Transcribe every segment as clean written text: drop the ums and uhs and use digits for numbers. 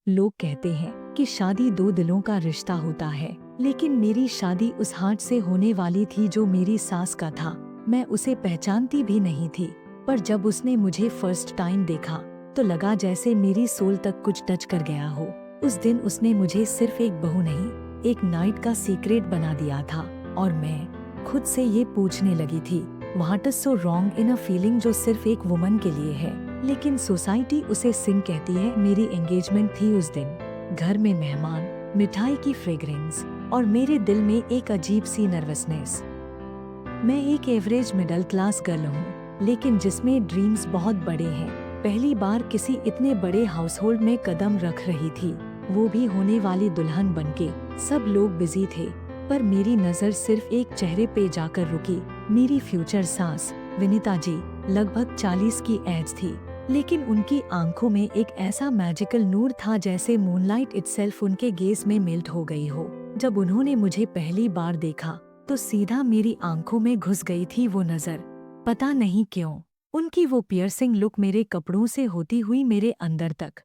लोग कहते हैं कि शादी दो दिलों का रिश्ता होता है, लेकिन मेरी शादी उस हार्ट से होने वाली थी जो मेरी सास का था। मैं उसे पहचानती भी नहीं थी, पर जब उसने मुझे फर्स्ट टाइम देखा तो लगा जैसे मेरी सोल तक कुछ टच कर गया हो। उस दिन उसने मुझे सिर्फ एक बहू नहीं, एक नाइट का सीक्रेट बना दिया था, और मैं खुद से ये पूछने लगी थी, what is so wrong in a feeling जो सिर्फ एक वुमन के लिए है, लेकिन सोसाइटी उसे सिन कहती है। मेरी एंगेजमेंट थी उस दिन। घर में मेहमान, मिठाई की फ्रेग्रेंस और मेरे दिल में एक अजीब सी नर्वसनेस। मैं एक एवरेज मिडिल क्लास गर्ल हूँ, लेकिन जिसमें ड्रीम्स बहुत बड़े हैं। पहली बार किसी इतने बड़े हाउसहोल्ड में कदम रख रही थी, वो भी होने वाली दुल्हन बनके। सब लोग बिजी थे, पर मेरी नजर सिर्फ एक चेहरे पे जाकर रुकी। मेरी फ्यूचर सास विनीता जी, लगभग 40 की एज थी, लेकिन उनकी आंखों में एक ऐसा मैजिकल नूर था जैसे मूनलाइट इटसेल्फ उनके गेज में मेल्ट हो गई हो। जब उन्होंने मुझे पहली बार देखा तो सीधा मेरी आंखों में घुस गई थी वो नजर। पता नहीं क्यों, उनकी वो पियर्सिंग लुक मेरे कपड़ों से होती हुई मेरे अंदर तक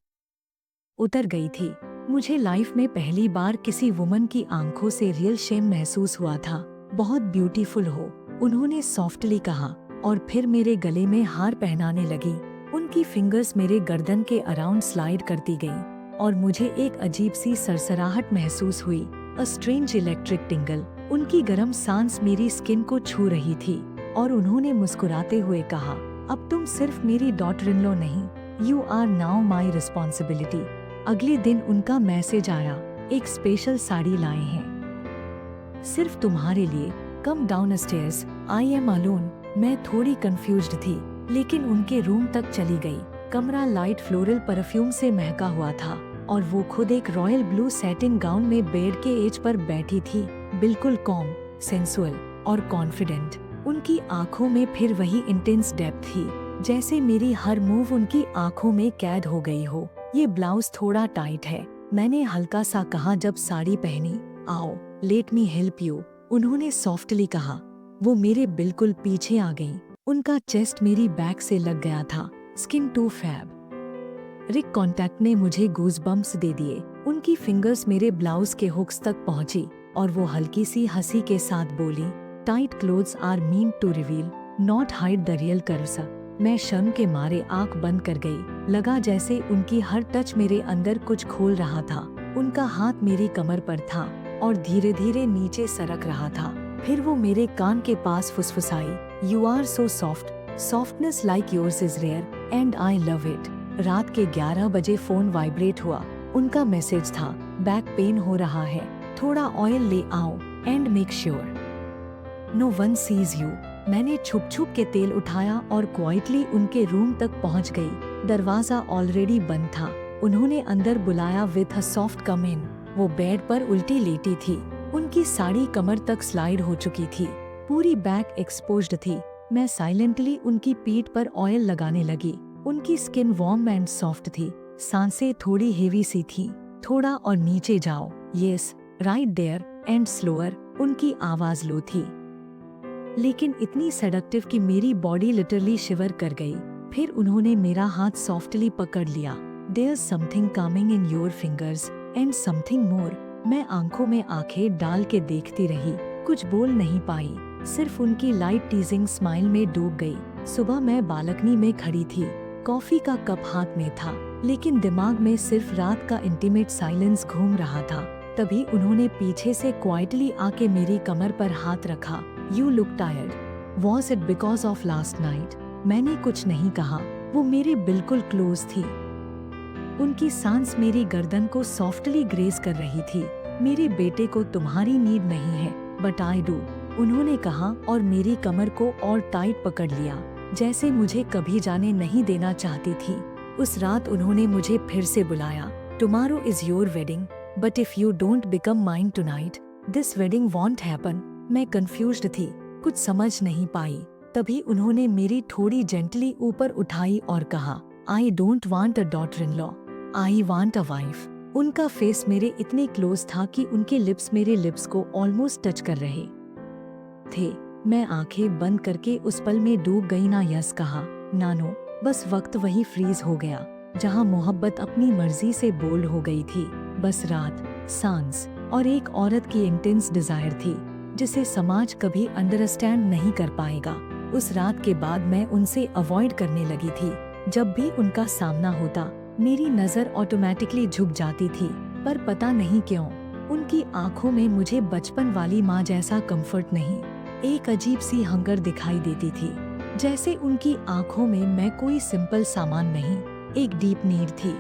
उतर गई थी। मुझे लाइफ में पहली बार किसी वुमन की आंखों से रियल शेम महसूस हुआ था। बहुत ब्यूटीफुल हो, उन्होंने सॉफ्टली कहा, और फिर मेरे गले में हार पहनाने लगी। उनकी फिंगर्स मेरे गर्दन के अराउंड स्लाइड करती गईं, और मुझे एक अजीब सी सरसराहट महसूस हुई, अ स्ट्रेंज इलेक्ट्रिक टिंगल। उनकी गर्म सांस मेरी स्किन को छू रही थी, और उन्होंने मुस्कुराते हुए कहा, अब तुम सिर्फ मेरी डॉटर इन लॉ नहीं, you are now my responsibility. अगले दिन उनका मैसेज आया, एक स्पेशल साड़ी लाए हैं सिर्फ तुम्हारे लिए, come down stairs, I am alone. मैं थोड़ी कंफ्यूज्ड थी, लेकिन उनके रूम तक चली गई। कमरा लाइट फ्लोरल परफ्यूम से महका हुआ था, और वो खुद एक रॉयल ब्लू सैटिन गाउन में बेड के एज पर बैठी थी, बिल्कुल कॉम, सेंसुअल और कॉन्फिडेंट। उनकी आंखों में फिर वही इंटेंस डेप्थ थी, जैसे मेरी हर मूव उनकी आंखों में कैद हो गई हो। ये ब्लाउज थोड़ा टाइट है, मैंने हल्का सा कहा जब साड़ी पहनी। आओ, लेट मी हेल्प यू, उन्होंने सॉफ्टली कहा। वो मेरे बिल्कुल पीछे आ गईं। उनका चेस्ट मेरी बैक से लग गया था, स्किन टू फैब। रिक कॉन्टैक्ट ने मुझे गूज बम्प्स दे दिए। उनकी फिंगर्स मेरे ब्लाउज के हुक्स तक पहुंची, और वो हल्की सी हंसी के साथ बोली, tight clothes are mean to reveal, not hide the real curves. मैं शर्म के मारे आंख बंद कर गई। लगा जैसे उनकी हर टच मेरे अंदर कुछ खोल रहा था। उनका हाथ मेरी कमर पर था, और धीरे धीरे नीचे सरक रहा था। फिर वो मेरे कान के पास फुसफुसाई, you are so soft, softness like yours is rare and I love it. रात के 11 बजे फोन वाइब्रेट हुआ। उनका मैसेज था, बैक पेन हो रहा है, थोड़ा ऑयल ले आओ and make sure no one sees you. मैंने छुप छुप के तेल उठाया और क्वाइटली उनके रूम तक पहुंच गई। दरवाजा ऑलरेडी बंद था। उन्होंने अंदर बुलाया विथ अ सॉफ्ट कम इन। वो बेड पर उल्टी लेटी थी, उनकी साड़ी कमर तक स्लाइड हो चुकी थी, पूरी बैक एक्सपोज्ड थी। मैं साइलेंटली उनकी पीठ पर ऑयल लगाने लगी। उनकी स्किन वार्म एंड सॉफ्ट थी, सांसें थोड़ी हेवी सी थी। थोड़ा और नीचे जाओ, yes, right there and slower. उनकी आवाज लो थी, लेकिन इतनी सेडक्टिव कि मेरी बॉडी लिटरली शिवर कर गई। फिर उन्होंने मेरा हाथ सॉफ्टली पकड़ लिया। There something coming in your fingers and something more. मैं आंखों में आंखें डाल के देखती रही, कुछ बोल नहीं पाई, सिर्फ उनकी लाइट टीजिंग स्माइल में डूब गई। सुबह मैं बालकनी में खड़ी थी, कॉफी का कप हाथ में था, लेकिन दिमाग में सिर्फ रात का इंटीमेट साइलेंस घूम रहा था। तभी उन्होंने पीछे से क्वाइटली आके मेरी कमर पर हाथ रखा। You look tired. Was it because of last night? मैंने कुछ नहीं कहा, वो मेरे बिल्कुल क्लोज थी। उनकी सांस मेरी गर्दन को सॉफ्टली ग्रेस कर रही थी। मेरे बेटे को तुम्हारी नीड नहीं है, बट आई डू, उन्होंने कहा, और मेरी कमर को और टाइट पकड़ लिया, जैसे मुझे कभी जाने नहीं देना चाहती थी। उस रात उन्होंने मुझे फिर से बुलाया। Tomorrow is your wedding, but if you don't become mine tonight, this wedding won't happen. मैं कंफ्यूज्ड थी, कुछ समझ नहीं पाई। तभी उन्होंने मेरी थोड़ी जेंटली ऊपर उठाई और कहा, I don't want a daughter in law, I want a wife. उनका फेस मेरे इतने क्लोज था कि उनके लिप्स मेरे लिप्स को ऑलमोस्ट टच कर रहे थे। मैं आंखें बंद करके उस पल में डूब गई। ना यस कहा, ना नो, बस वक्त वही फ्रीज हो गया। जहाँ मोहब्बत अपनी मर्जी से बोल्ड हो गई थी। बस रात, सांस और एक औरत की इंटेंस डिजायर थी जिसे समाज कभी अंडरस्टैंड नहीं कर पाएगा। उस रात के बाद मैं उनसे अवॉइड करने लगी थी। जब भी उनका सामना होता मेरी नजर ऑटोमेटिकली झुक जाती थी, पर पता नहीं क्यों उनकी आंखों में मुझे बचपन वाली माँ जैसा कंफर्ट नहीं, एक अजीब सी हंगर दिखाई देती थी। जैसे उनकी आंखों में मैं कोई सिंपल सामान नहीं, एक डीप नीड थी।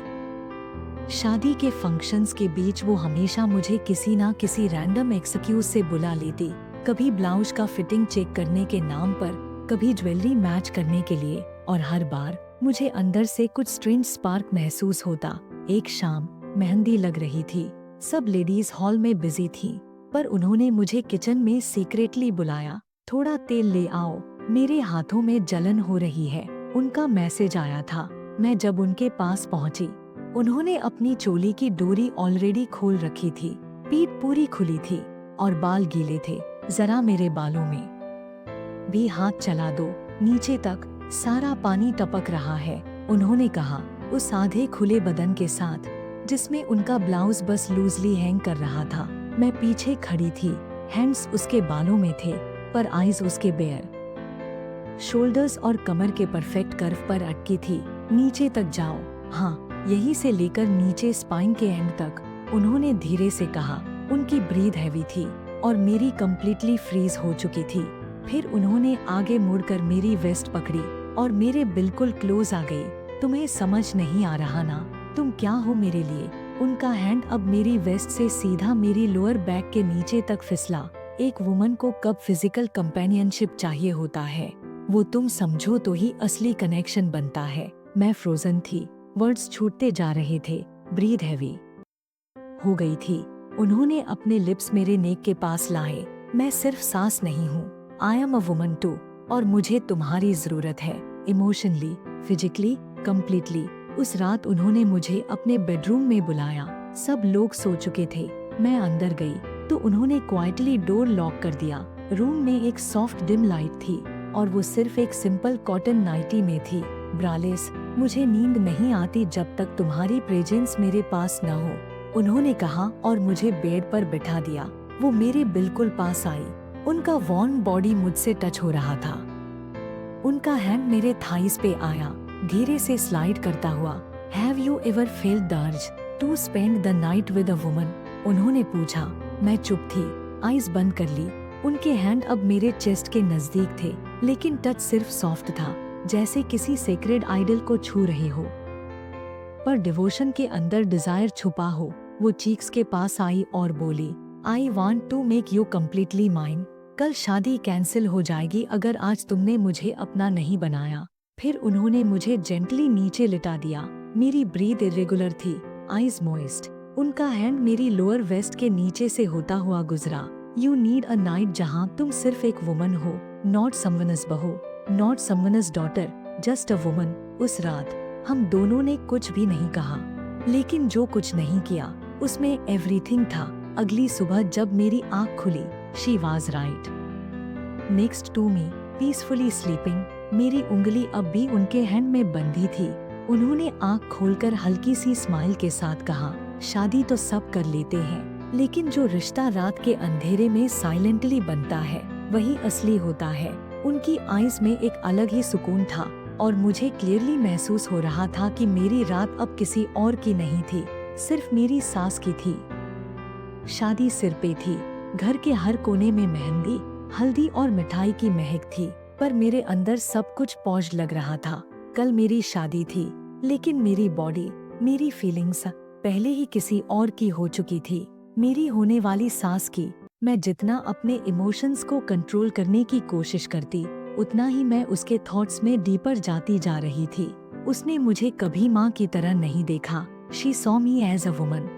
शादी के फंक्शंस के बीच वो हमेशा मुझे किसी ना किसी रैंडम एक्सक्यूज से बुला लेती, कभी ब्लाउज का फिटिंग चेक करने के नाम पर, कभी ज्वेलरी मैच करने के लिए, और हर बार मुझे अंदर से कुछ स्ट्रेंज स्पार्क महसूस होता। एक शाम मेहंदी लग रही थी, सब लेडीज हॉल में बिजी थी, पर उन्होंने मुझे किचन में सीक्रेटली बुलाया। थोड़ा तेल ले आओ, मेरे हाथों में जलन हो रही है, उनका मैसेज आया था। मैं जब उनके पास पहुंची, उन्होंने अपनी चोली की डोरी ऑलरेडी खोल रखी थी, पीठ पूरी खुली थी और बाल गीले थे। जरा मेरे बालों में भी हाथ चला दो, नीचे तक सारा पानी टपक रहा है, उन्होंने कहा, उस आधे खुले बदन के साथ जिसमें उनका ब्लाउज बस लूजली हैंग कर रहा था। मैं पीछे खड़ी थी, हैंड्स उसके बालों में थे, पर आईज उसके बेयर शोल्डर्स और कमर के परफेक्ट कर्व पर अटकी थी। नीचे तक जाओ, हाँ, यहीं से लेकर नीचे स्पाइन के एंड तक, उन्होंने धीरे से कहा। उनकी ब्रीथ हैवी थी और मेरी कंप्लीटली फ्रीज हो चुकी थी। फिर उन्होंने आगे मुड़कर मेरी वेस्ट पकड़ी और मेरे बिल्कुल क्लोज आ गई। तुम्हें समझ नहीं आ रहा ना, तुम क्या हो मेरे लिए। उनका हैंड अब मेरी वेस्ट से सीधा मेरी लोअर बैक के नीचे तक फिसला। एक वुमन को कब फिजिकल कंपेनियनशिप चाहिए होता है, वो तुम समझो तो ही असली कनेक्शन बनता है। मैं फ्रोजन थी, वर्ड्स छूटते जा रहे थे, ब्रीथ हैवी हो गई थी। उन्होंने अपने लिप्स मेरे नेक के पास लाए। मैं सिर्फ सांस नहीं हूँ, I am a woman too, और मुझे तुम्हारी जरूरत है, इमोशनली, फिजिकली, कंप्लीटली। उस रात उन्होंने मुझे अपने बेडरूम में बुलाया। सब लोग सो चुके थे। मैं अंदर गई तो उन्होंने क्वाइटली डोर लॉक कर दिया। रूम में एक सॉफ्ट डिम लाइट थी और वो सिर्फ एक सिंपल कॉटन नाइटी में थी। ब्रालेस, मुझे नींद नहीं आती जब तक तुम्हारी प्रेजेंस मेरे पास न हो, उन्होंने कहा और मुझे बेड पर बिठा दिया। वो मेरे बिल्कुल पास आई, उनका वार्म बॉडी मुझसे टच हो रहा था। उनका हैंड मेरे थाइस पे आया, धीरे से स्लाइड करता हुआ। Have you ever felt the urge to spend the night with a woman, उन्होंने पूछा। मैं चुप थी, आईज बंद कर ली। उनके हैंड अब मेरे चेस्ट के नजदीक थे, लेकिन टच सिर्फ सॉफ्ट था, जैसे किसी सेक्रेड आइडल को छू रहे हो, पर डिवोशन के अंदर डिजायर छुपा हो। वो चीक्स के पास आई और बोली, I want to make you completely mine. कल शादी कैंसिल हो जाएगी अगर आज तुमने मुझे अपना नहीं बनाया। फिर उन्होंने मुझे जेंटली नीचे लिटा दिया। मेरी ब्रीथ इरेगुलर थी, आईज मोइस्ट। उनका हैंड मेरी लोअर वेस्ट के नीचे से होता हुआ गुजरा। यू नीड अ नाइट जहाँ तुम सिर्फ एक वुमन हो, नॉट समवनस बहू, not someone's daughter, just a woman. उस रात हम दोनों ने कुछ भी नहीं कहा, लेकिन जो कुछ नहीं किया उसमें एवरीथिंग था। अगली सुबह जब मेरी आँख खुली, she was right next to me, peacefully sleeping. मेरी उंगली अब भी उनके हैंड में बंधी थी। उन्होंने आँख खोलकर हल्की सी स्माइल के साथ कहा, शादी तो सब कर लेते हैं, लेकिन जो रिश्ता रात के अंधेरे में साइलेंटली बनता है वही असली होता है। उनकी आईज में एक अलग ही सुकून था और मुझे क्लियरली महसूस हो रहा था कि मेरी रात अब किसी और की नहीं थी, सिर्फ मेरी सास की थी। शादी सिर पे थी, घर के हर कोने में मेहंदी, हल्दी और मिठाई की महक थी, पर मेरे अंदर सब कुछ पौज लग रहा था। कल मेरी शादी थी, लेकिन मेरी बॉडी, मेरी फीलिंग्स पहले ही किसी और की हो चुकी थी, मेरी होने वाली सास की। मैं जितना अपने इमोशंस को कंट्रोल करने की कोशिश करती, उतना ही मैं उसके थॉट्स में डीपर जाती जा रही थी। उसने मुझे कभी माँ की तरह नहीं देखा। She saw me as a woman,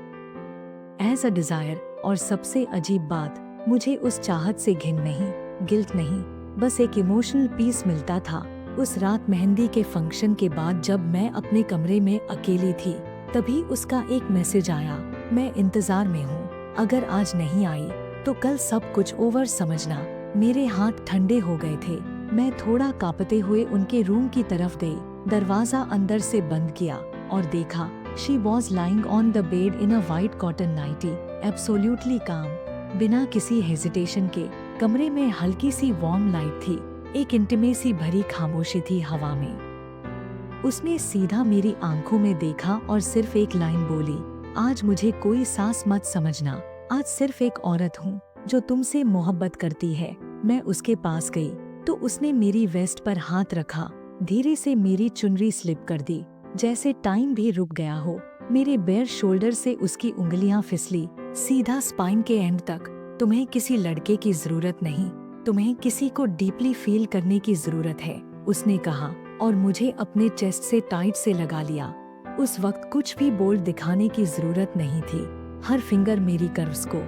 as a desire. और सबसे अजीब बात, मुझे उस चाहत से घिन नहीं, गिल्ट नहीं, बस एक इमोशनल पीस मिलता था। उस रात मेहंदी के फंक्शन के बाद जब मैं अपने कमरे में अकेली थी, तभी उसका एक मैसेज आया, मैं इंतजार में हूँ, अगर आज नहीं आई तो कल सब कुछ ओवर समझना। मेरे हाथ ठंडे हो गए थे। मैं थोड़ा कांपते हुए उनके रूम की तरफ गई, दरवाजा अंदर से बंद किया और देखा, she was lying on the bed in a white cotton nightie, absolutely calm. बिना किसी हेजिटेशन के कमरे में हल्की सी वार्म लाइट थी, एक इंटिमेसी भरी खामोशी थी हवा में। उसने सीधा मेरी आंखों में देखा और सिर्फ एक लाइन बोली, आज मुझे कोई सास मत समझना, आज सिर्फ एक औरत हूँ जो तुमसे मोहब्बत करती है। मैं उसके पास गई तो उसने मेरी वेस्ट पर हाथ रखा, धीरे से मेरी चुनरी स्लिप कर दी, जैसे टाइम भी रुक गया हो। मेरे बेयर शोल्डर से उसकी उंगलियां फिसली, सीधा स्पाइन के एंड तक। तुम्हें किसी लड़के की जरूरत नहीं, तुम्हें किसी को डीपली फील करने की जरूरत है, उसने कहा, और मुझे अपने चेस्ट से टाइट से लगा लिया। उस वक्त कुछ भी बोल्ड दिखाने की जरूरत नहीं थी, हर फिंगर मेरी कर्व्स को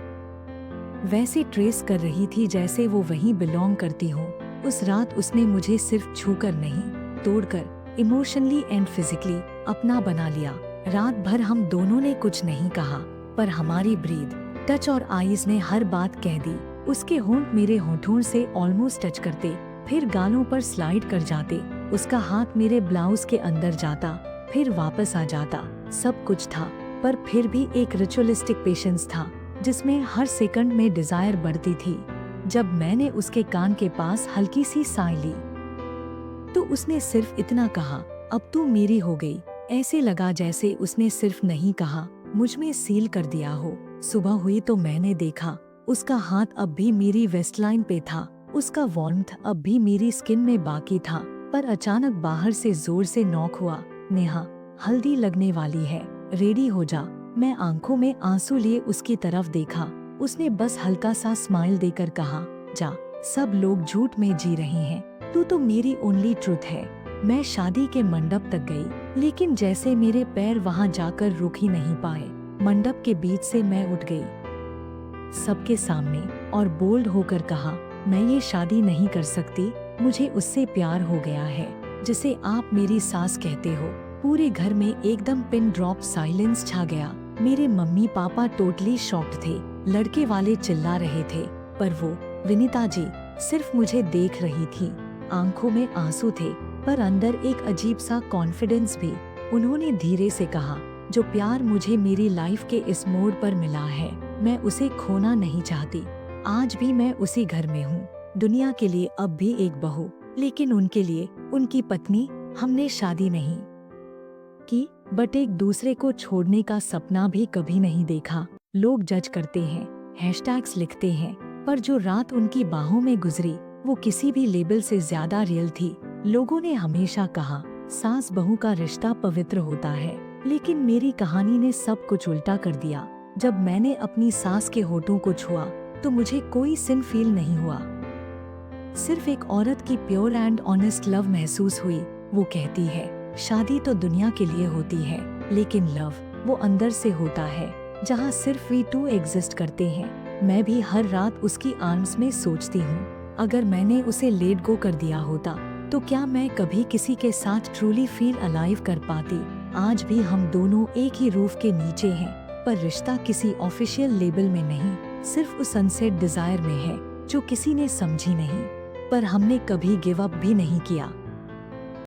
वैसे ट्रेस कर रही थी जैसे वो वहीं बिलोंग करती हो। उस रात उसने मुझे सिर्फ छूकर नहीं, तोड़कर, इमोशनली एंड फिजिकली अपना बना लिया। रात भर हम दोनों ने कुछ नहीं कहा, पर हमारी ब्रीथ, टच और आईज ने हर बात कह दी। उसके होंठ मेरे होठों से ऑलमोस्ट टच करते, फिर गालों पर स्लाइड कर जाते। उसका हाथ मेरे ब्लाउज के अंदर जाता, फिर वापस आ जाता। सब कुछ था, पर फिर भी एक रिचुअलिस्टिक पेशेंस था जिसमें हर सेकंड में डिजायर बढ़ती थी। जब मैंने उसके कान के पास हल्की सी साई ली तो उसने सिर्फ इतना कहा, अब तू मेरी हो गई। ऐसे लगा जैसे उसने सिर्फ नहीं कहा, मुझ में सील कर दिया हो। सुबह हुई तो मैंने देखा, उसका हाथ अब भी मेरी वेस्टलाइन पे था, उसका वार्मथ अब भी मेरी स्किन में बाकी था। पर अचानक बाहर से जोर से नॉक हुआ, नेहा, हल्दी लगने वाली है, रेडी हो जा। मैं आंखों में आंसू लिए उसकी तरफ देखा। उसने बस हल्का सा स्माइल देकर कहा, जा, सब लोग झूठ में जी रहे हैं, तू तो मेरी ओनली ट्रुथ है। मैं शादी के मंडप तक गई, लेकिन जैसे मेरे पैर वहां जाकर रुक ही नहीं पाए। मंडप के बीच से मैं उठ गई सबके सामने और बोल्ड होकर कहा, मैं ये शादी नहीं कर सकती, मुझे उससे प्यार हो गया है जिसे आप मेरी सास कहते हो। पूरे घर में एकदम पिन ड्रॉप साइलेंस छा गया। मेरे मम्मी पापा टोटली शॉक्ड थे, लड़के वाले चिल्ला रहे थे, पर वो विनीता जी सिर्फ मुझे देख रही थी। आंखों में आंसू थे, पर अंदर एक अजीब सा कॉन्फिडेंस भी। उन्होंने धीरे से कहा, जो प्यार मुझे मेरी लाइफ के इस मोड़ पर मिला है, मैं उसे खोना नहीं चाहती। आज भी मैं उसी घर में हूँ, दुनिया के लिए अब भी एक बहू, लेकिन उनके लिए उनकी पत्नी। हमने शादी नहीं की, बट एक दूसरे को छोड़ने का सपना भी कभी नहीं देखा। लोग जज करते हैं, हैशटैग्स लिखते हैं, पर जो रात उनकी बाहों में गुजरी वो किसी भी लेबल से ज्यादा रियल थी। लोगों ने हमेशा कहा, सास बहू का रिश्ता पवित्र होता है, लेकिन मेरी कहानी ने सब कुछ उल्टा कर दिया। जब मैंने अपनी सास के होठों को छुआ तो मुझे कोई सिन फील नहीं हुआ, सिर्फ एक औरत की प्योर एंड ऑनेस्ट लव महसूस हुई। वो कहती है, शादी तो दुनिया के लिए होती है, लेकिन लव वो अंदर से होता है, जहाँ सिर्फ वी टू एग्जिस्ट करते हैं। मैं भी हर रात उसकी आर्म्स में सोचती हूँ, अगर मैंने उसे लेट गो कर दिया होता तो क्या मैं कभी किसी के साथ ट्रूली फील अलाइव कर पाती। आज भी हम दोनों एक ही रूफ के नीचे हैं, पर रिश्ता किसी ऑफिशियल लेबल में नहीं, सिर्फ उस अनसेड डिजायर में है जो किसी ने समझी नहीं। पर हमने कभी गिव अप भी नहीं किया।